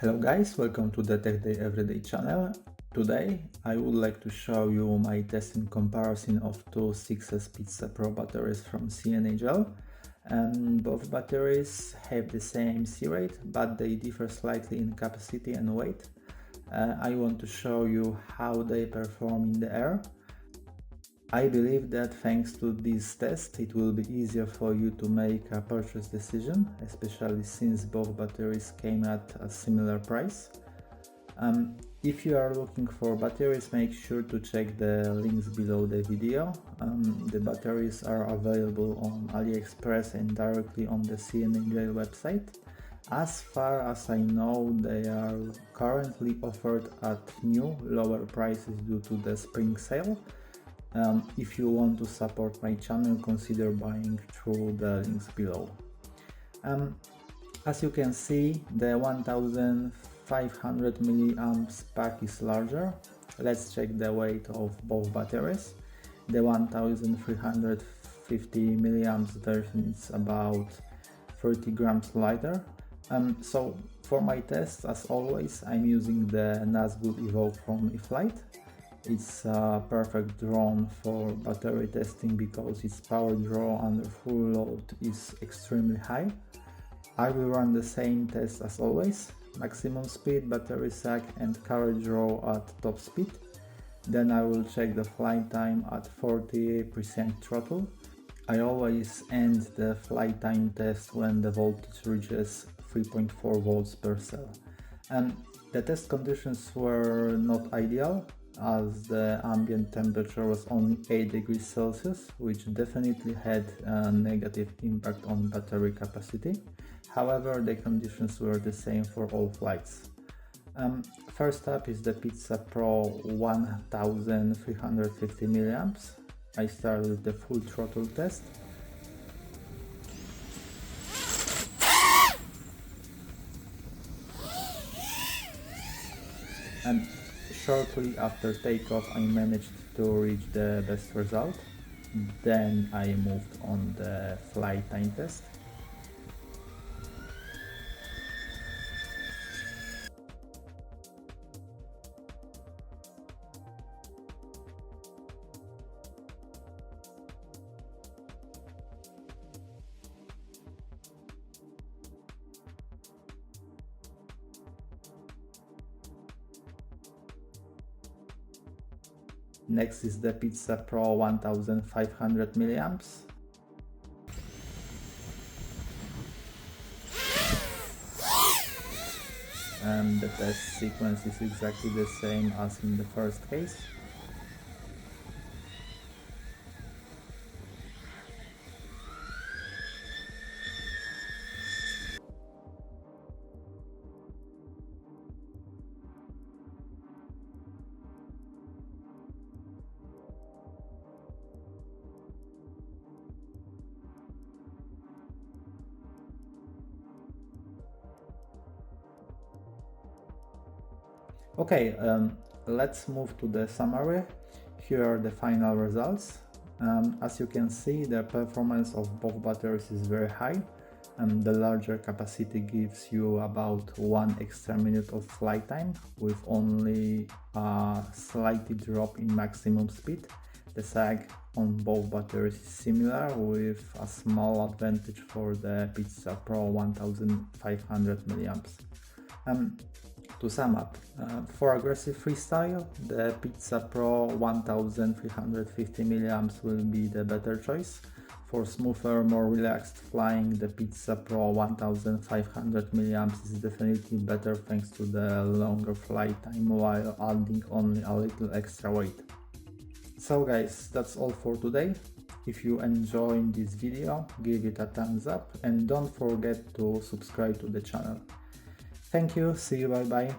Hello guys, welcome to the TechDayEveryday channel. Today I would like to show you my testing comparison of two 6S Pizza Pro batteries from CNHL. Both batteries have the same C rate, but they differ slightly in capacity and weight. I want to show you how they perform in the air. I believe that thanks to this test it will be easier for you to make a purchase decision, especially since both batteries came at a similar price. If you are looking for batteries, make sure to check the links below the video. The batteries are available on AliExpress and directly on the CNHL website. As far as I know, they are currently offered at new, lower prices due to the spring sale. If you want to support my channel, consider buying through the links below. As you can see, the 1500 milliamps pack is larger. Let's check the weight of both batteries. The 1350 milliamps version is about 30 grams lighter. So for my test, as always, I'm using the Nazgul Evoque from iFlight. It's a perfect drone for battery testing because its power draw under full load is extremely high. I will run the same test as always: maximum speed, battery sack and current draw at top speed. Then I will check the flight time at 40% throttle. I always end the flight time test when the voltage reaches 3.4 volts per cell. The test conditions were not ideal, as the ambient temperature was only 8 degrees Celsius, which definitely had a negative impact on battery capacity. However, the conditions were the same for all flights. First up is the Pizza Pro 1350 milliamps. I start with the full throttle test. And shortly after takeoff, I managed to reach the best result. Then I moved on the flight time test. Next is the Pizza Pro 1500 milliamps. And the test sequence is exactly the same as in the first case. Okay, let's move to the summary. Here are the final results. As you can see, the performance of both batteries is very high. The larger capacity gives you about 1 extra minute of flight time with only a slight drop in maximum speed. The sag on both batteries is similar, with a small advantage for the Pizza Pro 1500 milliamps. To sum up, for aggressive freestyle, the Pizza Pro 1350 milliamps will be the better choice. For smoother, more relaxed flying, the Pizza Pro 1500 milliamps is definitely better thanks to the longer flight time while adding only a little extra weight. So guys, that's all for today. If you enjoyed this video, give it a thumbs up and don't forget to subscribe to the channel. Thank you, see you, bye bye.